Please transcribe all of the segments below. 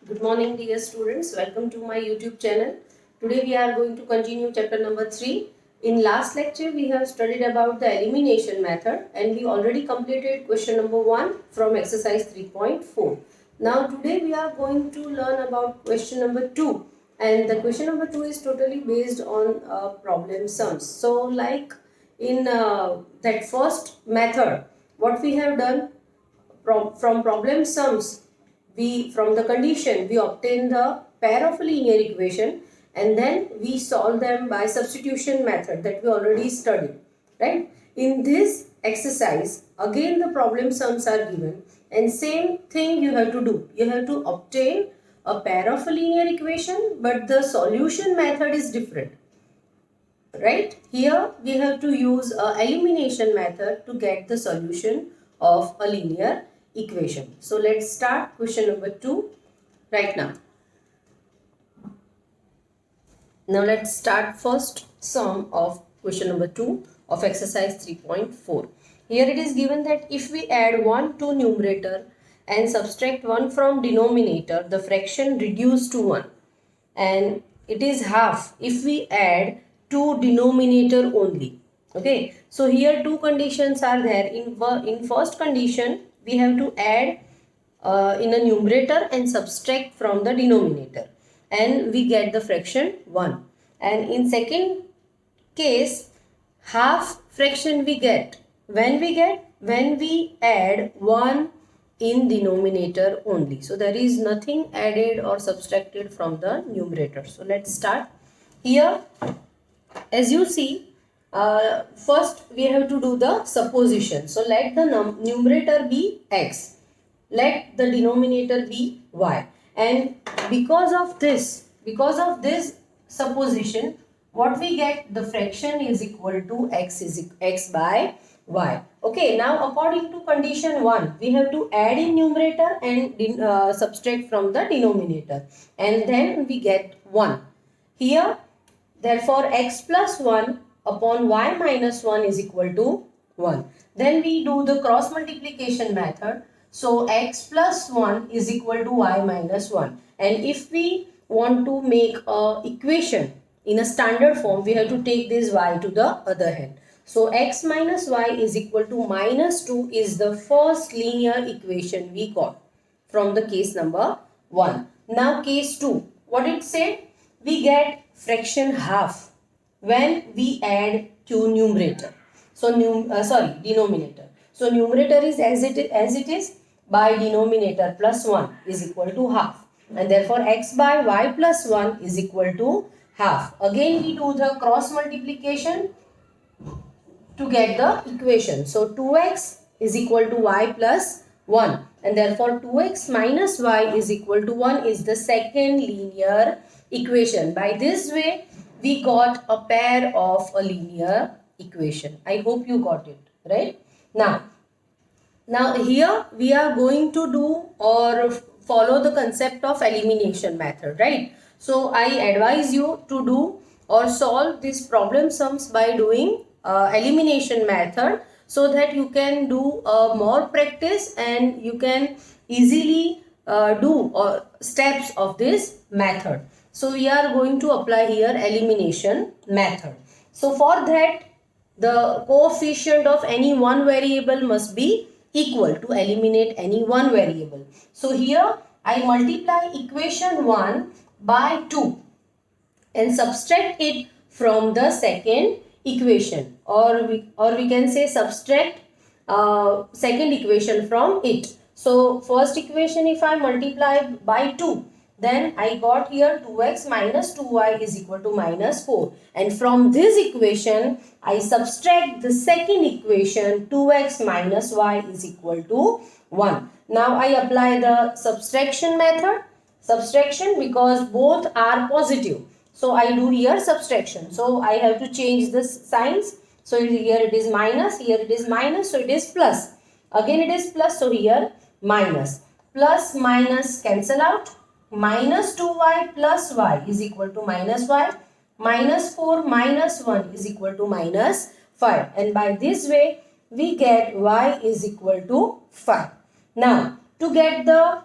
Good morning, dear students. Welcome to my YouTube channel. Today we are going to continue chapter number 3. In last lecture, we have studied about the elimination method and we already completed question number 1 from exercise 3.4. Now today we are going to learn about question number 2, and the question number 2 is totally based on problem sums. So like in that first method, what we have done from problem sums, we from the condition we obtain the pair of a linear equation, and then we solve them by substitution method that we already studied, right? In this exercise again the problem sums are given, and same thing you have to do. You have to obtain a pair of a linear equation, but the solution method is different, right? Here we have to use a elimination method to get the solution of a linear equation. So let's start question number 2 right now. Now let's start first sum of question number 2 of exercise 3.4. Here it is given that if we add 1 to numerator and subtract 1 from denominator, the fraction reduced to 1, and it is half if we add to denominator only. Okay, so here two conditions are there. In first condition we have to add in a numerator and subtract from the denominator, and we get the fraction 1. And in second case, half fraction we get when we add 1 in denominator only. So there is nothing added or subtracted from the numerator. So let's start. Here as you see, first we have to do the supposition. So let the numerator be x, let the denominator be y, and because of this supposition, what we get, the fraction is equal to x by y. Okay, now according to condition 1, we have to add in numerator and subtract from the denominator, and then we get 1 here. Therefore x plus 1 upon y minus 1 is equal to 1. Then we do the cross multiplication method. So x plus 1 is equal to y minus 1. And if we want to make a equation in a standard form, we have to take this y to the other hand. So x minus y is equal to minus 2 is the first linear equation we got from the case number 1. Now case 2, what it said? We get fraction half when we add to numerator. So denominator. So numerator is as it is, by denominator plus 1 is equal to half, and therefore x by y plus 1 is equal to half. Again we do the cross multiplication to get the equation. So 2x is equal to y plus 1, and therefore 2x minus y is equal to 1 is the second linear equation. By this way we got a pair of a linear equation. I hope you got it, right? Now here we are going to do or follow the concept of elimination method, right? So I advise you to do or solve this problem sums by doing elimination method, so that you can do more practice and you can easily do steps of this method. So we are going to apply here elimination method. So for that, the coefficient of any one variable must be equal to eliminate any one variable. So here I multiply equation 1 by 2 and subtract it from the second equation, or we can say subtract second equation from it. So first equation, if I multiply by 2, then I got here 2x minus 2y is equal to minus 4, and from this equation I subtract the second equation, 2x minus y is equal to 1. Now I apply the subtraction method, because both are positive. So I do here subtraction. So I have to change the signs. So here it is minus, here it is minus, so it is plus. Again it is plus, so here minus. Plus minus cancel out. Minus 2y plus y is equal to minus y. Minus 4 minus 1 is equal to minus 5. And by this way we get y is equal to 5. Now to get the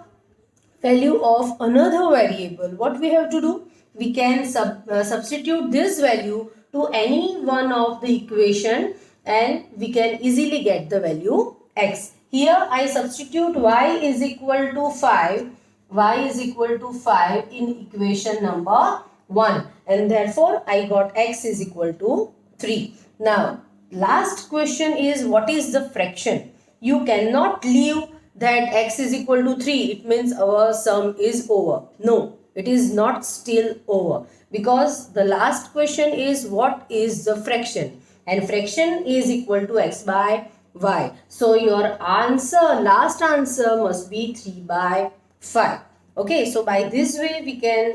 value of another variable, what we have to do? We can substitute this value to any one of the equation and we can easily get the value x. Here I substitute y is equal to 5. Y is equal to 5 in equation number 1 and therefore I got x is equal to 3. Now last question is, what is the fraction? You cannot leave that x is equal to 3. It means our sum is over. No, it is not still over, because the last question is what is the fraction, and fraction is equal to x by y. So your answer, last answer must be 3 by 5. Okay, so by this way we can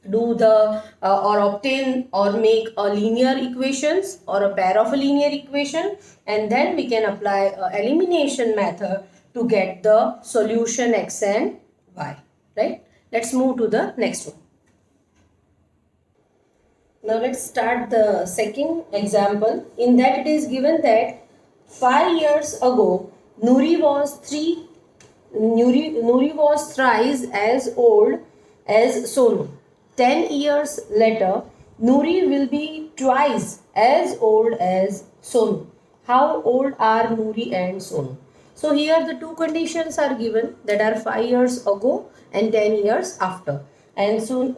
do the or obtain or make a linear equations or a pair of a linear equation, and then we can apply a elimination method to get the solution x and y, right? Let's move to the next one. Now let's start the second example. In that it is given that 5 years ago Nuri was thrice as old as Sonu. 10 years later, Nuri will be twice as old as Sonu. How old are Nuri and Sonu? So here the two conditions are given, that are 5 years ago and 10 years after. And so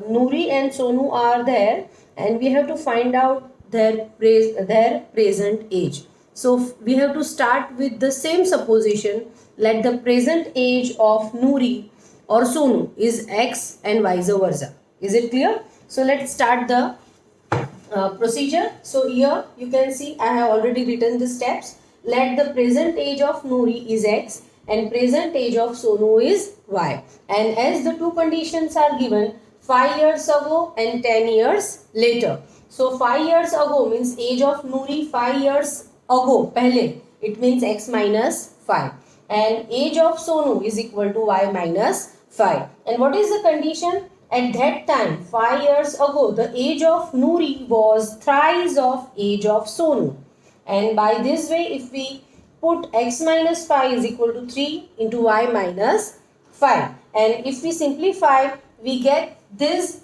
Nuri and Sonu are there and we have to find out their present age. So we have to start with the same supposition. Let the present age of Nuri or Sonu is x and vice versa. Is it clear? So let's start the procedure. So here you can see I have already written the steps. Let the present age of Nuri is x and present age of Sonu is y. And as the two conditions are given, 5 years ago and 10 years later. So 5 years ago means age of Nuri 5 years ago, pehle, it means x minus 5. And age of Sonu is equal to y minus 5. And what is the condition? At that time, 5 years ago, the age of Nuri was thrice of age of Sonu. And by this way, if we put x minus 5 is equal to 3 into y minus 5. And if we simplify, we get this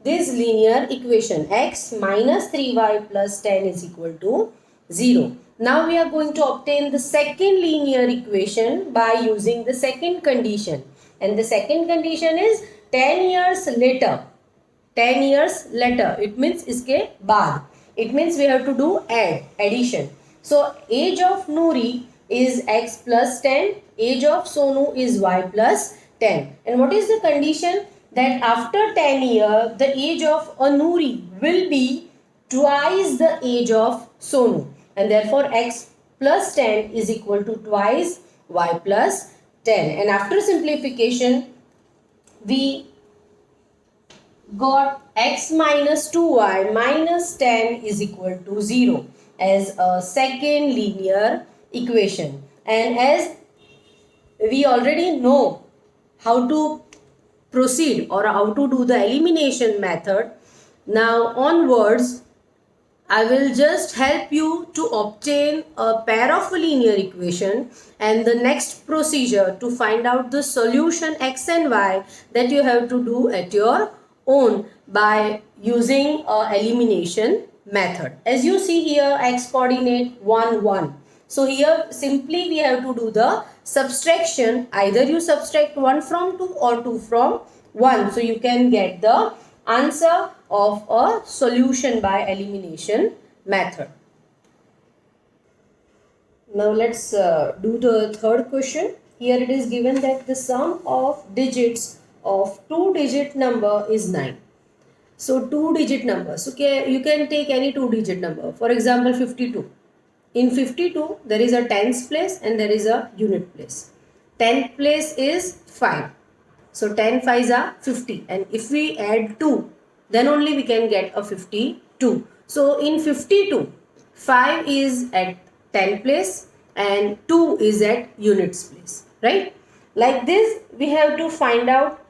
linear equation, x minus 3y plus 10 is equal to 0. Now we are going to obtain the second linear equation by using the second condition. And the second condition is 10 years later. 10 years later. It means iske baad. It means we have to do addition. So age of Nuri is x plus 10. Age of Sonu is y plus 10. And what is the condition? That after 10 years, the age of a Nuri will be twice the age of Sonu. And therefore x plus 10 is equal to twice y plus 10. And after simplification, we got x minus 2y minus 10 is equal to 0 as a second linear equation. And as we already know how to proceed or how to do the elimination method, now onwards I will just help you to obtain a pair of a linear equation, and the next procedure to find out the solution x and y, that you have to do at your own by using a elimination method. As you see here, x coordinate 1 1. So here simply we have to do the subtraction. Either you subtract 1 from 2 or 2 from 1. So you can get the answer of a solution by elimination method. Now let's do the third question. Here it is given that the sum of digits of two-digit number is 9. So two-digit number. So you can take any two-digit number. For example, 52. In 52, there is a tens place and there is a unit place. Tenth place is 5. So 10 5s are 50. And if we add 2, then only we can get a 52. So in 52, 5 is at 10 place and 2 is at units place. Right? Like this, we have to find out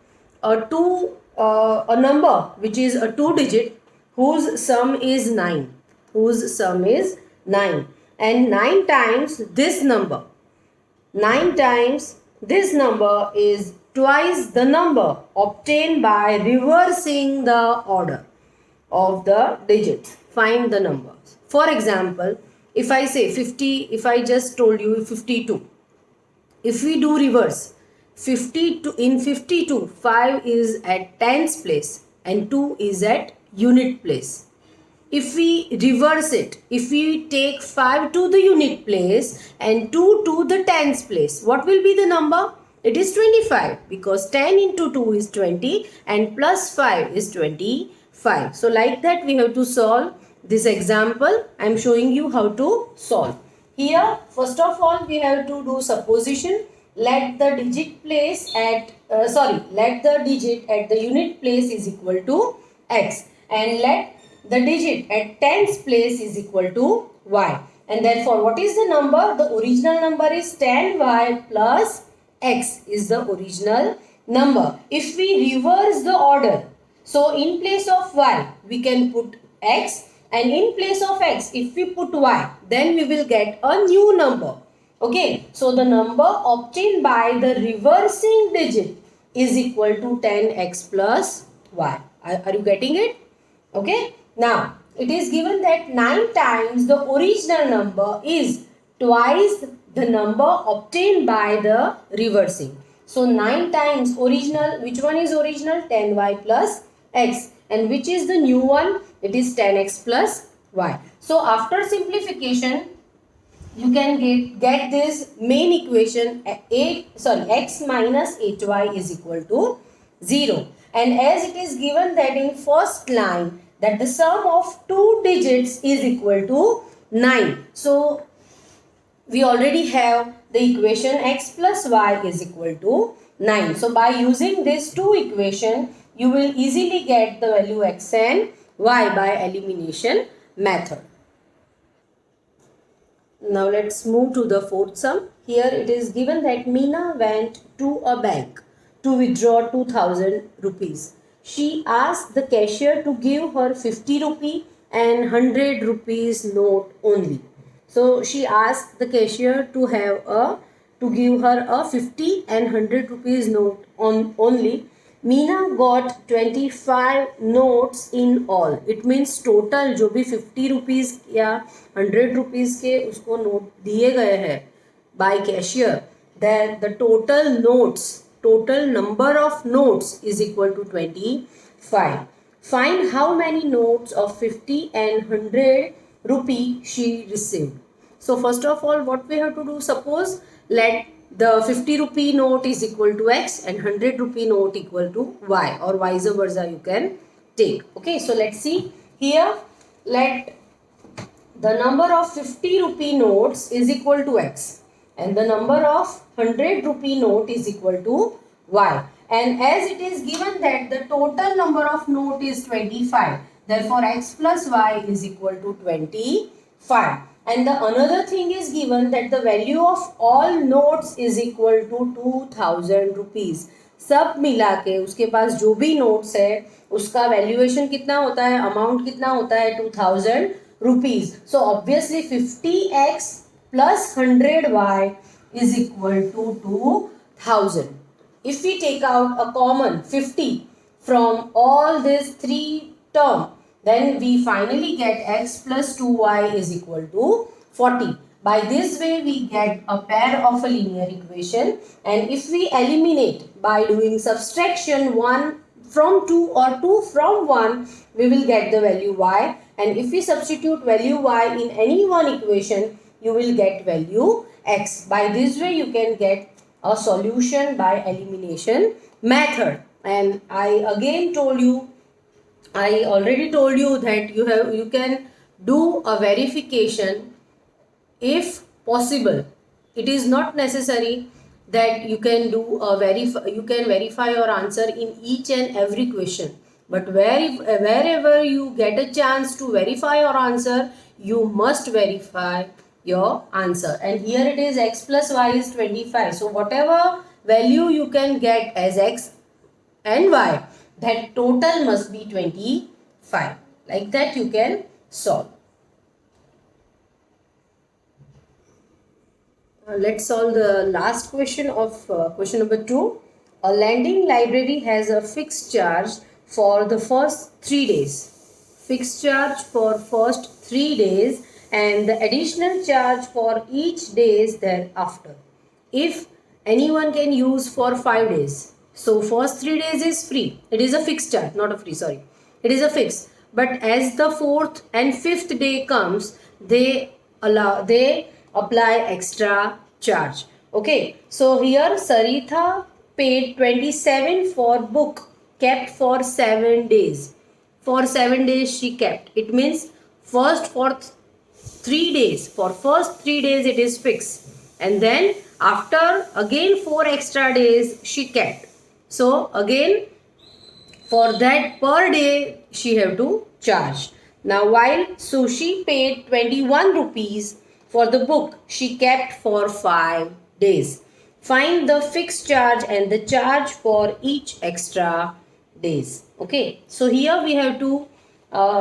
a number which is a two-digit whose sum is 9. Whose sum is 9. And 9 times this number. 9 times this number is twice the number obtained by reversing the order of the digits. Find the numbers. For example, if I say 50, if I just told you 52, if we do reverse, 52 in 52, 5 is at tens place and 2 is at unit place. If we reverse it, if we take 5 to the unit place and 2 to the tens place, what will be the number? It is 25, because 10 into 2 is 20 and plus 5 is 25. So like that we have to solve this example. I am showing you how to solve. Here first of all we have to do supposition. Let the digit place at let the digit at the unit place is equal to x, and let the digit at tens place is equal to y. And therefore what is the number? The original number is 10y plus x is the original number. If we reverse the order, so in place of y we can put x, and in place of x if we put y, then we will get a new number. Okay, so the number obtained by the reversing digit is equal to 10x plus y. Are you getting it? Okay, now it is given that 9 times the original number is twice the number obtained by the reversing. So 9 times original, which one is original? 10y plus x. And which is the new one? It is 10x plus y. So after simplification, you can get this main equation x minus 8y is equal to 0. And as it is given that in first line that the sum of two digits is equal to 9. So we already have the equation x plus y is equal to 9. So by using these two equations, you will easily get the value x and y by elimination method. Now let's move to the fourth sum. Here it is given that Meena went to a bank to withdraw 2000 rupees. She asked the cashier to give her 50 rupee and 100 rupees note only. So she asked the cashier to give her a 50 and 100 rupees note only. Meena got 25 notes in all. It means total जो भी 50 rupees या 100 rupees के उसको note दिए गए हैं by cashier, then the total number of notes is equal to 25. Find how many notes of 50 and 100 rupee she received. So first of all, what we have to do? Suppose let the 50 rupee note is equal to x and 100 rupee note equal to y, or vice versa you can take. Okay, so let's see here. Let the number of 50 rupee notes is equal to x and the number of 100 rupee note is equal to y. And as it is given that the total number of note is 25, therefore x plus y is equal to 25. And the another thing is given that the value of all notes is equal to 2000 rupees. सब मिला के उसके पास जो भी notes है उसका valuation कितना होता है, अमाउंट कितना होता है, 2000 rupees. So obviously 50x plus 100y is equal to 2000. If we take out a common 50 from all these three terms, then we finally get x plus 2y is equal to 40. By this way we get a pair of a linear equation, and if we eliminate by doing subtraction 1 from 2 or 2 from 1, we will get the value y, and if we substitute value y in any one equation, you will get value x. By this way you can get a solution by elimination method. And I already told you that you can do a verification if possible. It is not necessary that you can verify your answer in each and every question, but wherever you get a chance to verify your answer, you must verify your answer. And here it is x plus y is 25. So whatever value you can get as x and y, that total must be 25. Like that you can solve. Let's solve the last question of question number 2. A lending library has a fixed charge for the first 3 days. Fixed charge for first 3 days and the additional charge for each days thereafter. If anyone can use for 5 days. So first 3 days is free. It is a fixed charge, not a free, sorry. It is a fixed. But as the 4th and 5th day comes, they apply extra charge. Okay, so here Saritha paid 27 for book kept for 7 days. For 7 days she kept. It means first for 3 days. For first 3 days it is fixed. And then after again 4 extra days she kept. So again for that per day she have to charge. Now while Sushi paid 21 rupees for the book she kept for 5 days. Find the fixed charge and the charge for each extra days. Okay, so here we have to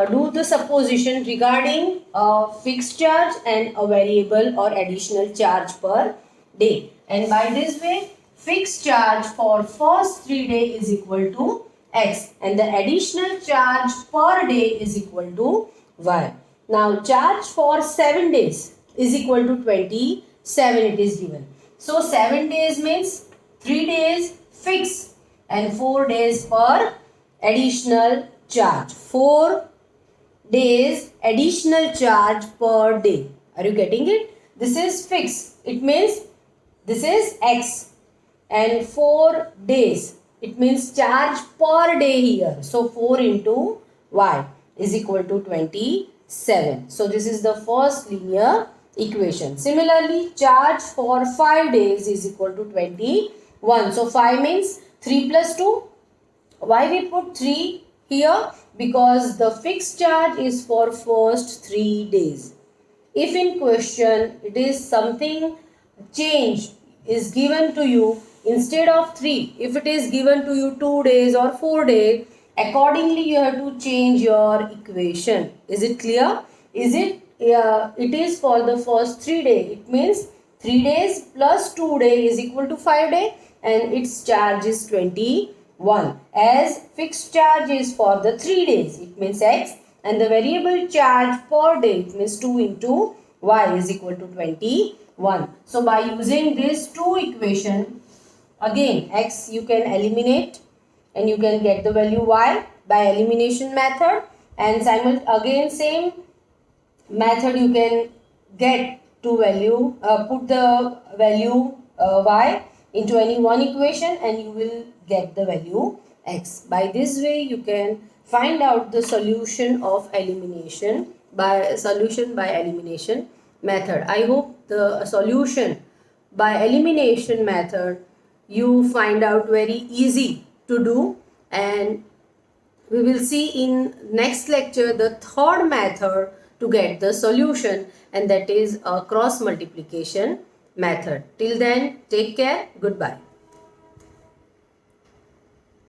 do the supposition regarding a fixed charge and a variable or additional charge per day. And by this way, fixed charge for first 3 days is equal to x and the additional charge per day is equal to y. Now charge for 7 days is equal to 27, it is given. So 7 days means 3 days fixed and 4 days per additional charge. 4 days additional charge per day. Are you getting it? This is fixed. It means this is x and 4 days. It means charge per day here. So 4 into y is equal to 27. So this is the first linear equation. Similarly, charge for 5 days is equal to 21. So 5 means 3 plus 2. Why we put 3 here? Because the fixed charge is for first 3 days. If in question it is something change is given to you, instead of 3, if it is given to you 2 days or 4 days, accordingly you have to change your equation. Is it clear? Is it? It is for the first 3 days. It means 3 days plus 2 days is equal to 5 days and its charge is 21. As fixed charge is for the 3 days, it means x, and the variable charge per day, it means 2 into y is equal to 21. So by using these two equation, again x you can eliminate and you can get the value y by elimination method, and again same method you can get to value, put the value y into any one equation and you will get the value x. By this way you can find out the solution of elimination by elimination method. I hope the solution by elimination method you find out very easy to do, and we will see in next lecture the third method to get the solution, and that is a cross multiplication method. Till then, take care. Goodbye.